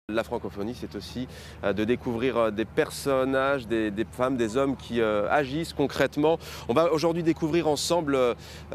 La francophonie, c'est aussi de découvrir des personnages, des femmes, des hommes qui agissent concrètement. On va aujourd'hui découvrir ensemble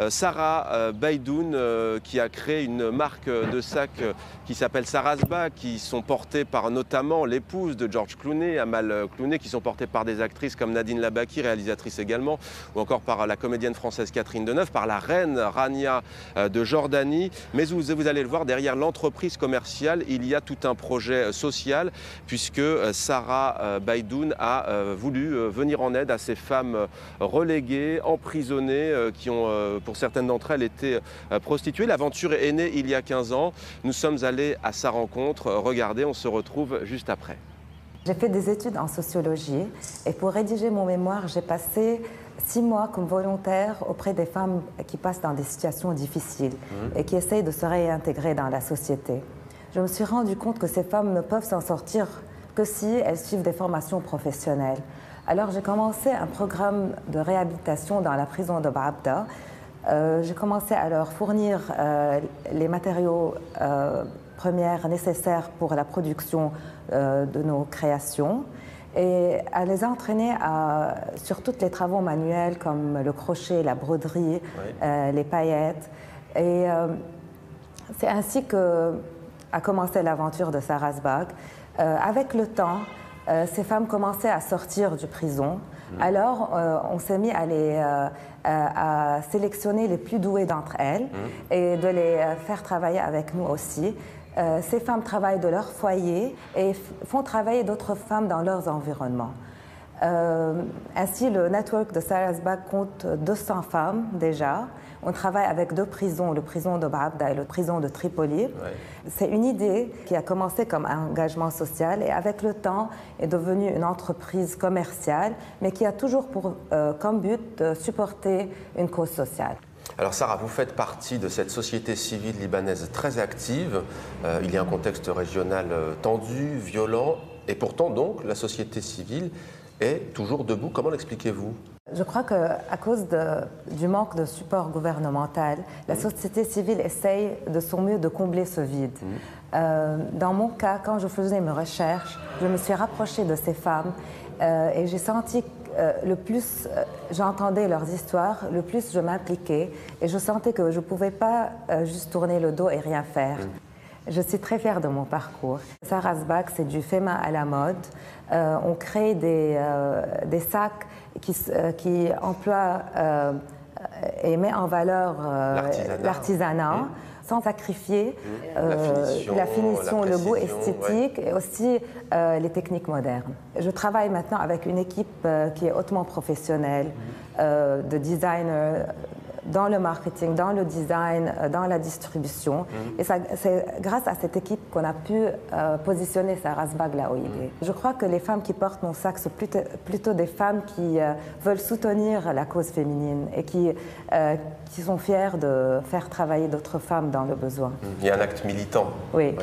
Sarah Beydoun qui a créé une marque de sacs qui s'appelle Sarasbag, qui sont portés par notamment l'épouse de George Clooney, Amal Clooney, qui sont portés par des actrices comme Nadine Labaki, réalisatrice également, ou encore par la comédienne française Catherine Deneuve, par la reine Rania de Jordanie. Mais vous allez le voir, derrière l'entreprise commerciale, il y a tout un projet social, puisque Sarah Beydoun a voulu venir en aide à ces femmes reléguées, emprisonnées, qui ont, pour certaines d'entre elles, été prostituées. L'aventure est née il y a 15 ans. Nous sommes allés à sa rencontre. Regardez, on se retrouve juste après. J'ai fait des études en sociologie et pour rédiger mon mémoire, j'ai passé 6 mois comme volontaire auprès des femmes qui passent dans des situations difficiles et qui essayent de se réintégrer dans la société. Je me suis rendu compte que ces femmes ne peuvent s'en sortir que si elles suivent des formations professionnelles. Alors j'ai commencé un programme de réhabilitation dans la prison de Baabda. J'ai commencé à leur fournir les matériaux premiers nécessaires pour la production de nos créations et à les entraîner sur tous les travaux manuels comme le crochet, la broderie, les paillettes. Et c'est ainsi qu'a commencé l'aventure de Sarasbag. Avec le temps, ces femmes commençaient à sortir du prison. Alors, on s'est mis à sélectionner les plus douées d'entre elles et de les faire travailler avec nous aussi. Ces femmes travaillent de leur foyer et font travailler d'autres femmes dans leurs environnements. Ainsi, le network de Sarasbag compte 200 femmes déjà. On travaille avec 2 prisons, le prison de Baabda et le prison de Tripoli. C'est une idée qui a commencé comme un engagement social et avec le temps est devenue une entreprise commerciale, mais qui a toujours comme but de supporter une cause sociale. Alors Sarah, vous faites partie de cette société civile libanaise très active. Il y a un contexte régional tendu, violent, et pourtant donc la société civile est toujours debout. Comment l'expliquez-vous ? Je crois qu'à cause du manque de support gouvernemental, la société civile essaye de son mieux de combler ce vide. Dans mon cas, quand je faisais mes recherches, je me suis rapprochée de ces femmes et j'ai senti le plus j'entendais leurs histoires, le plus je m'impliquais et je sentais que je ne pouvais pas juste tourner le dos et rien faire. Je suis très fière de mon parcours. Sarasbag, c'est du fait main à la mode. On crée des sacs qui emploient et met en valeur l'artisanat. Sans sacrifier la finition, le goût esthétique et aussi les techniques modernes. Je travaille maintenant avec une équipe qui est hautement professionnelle, de designers, dans le marketing, dans le design, dans la distribution. Et c'est grâce à cette équipe qu'on a pu positionner Sarasbag là où il est. Je crois que les femmes qui portent mon sac sont plutôt des femmes qui veulent soutenir la cause féminine et qui sont fières de faire travailler d'autres femmes dans le besoin. Il y a un acte militant. Oui.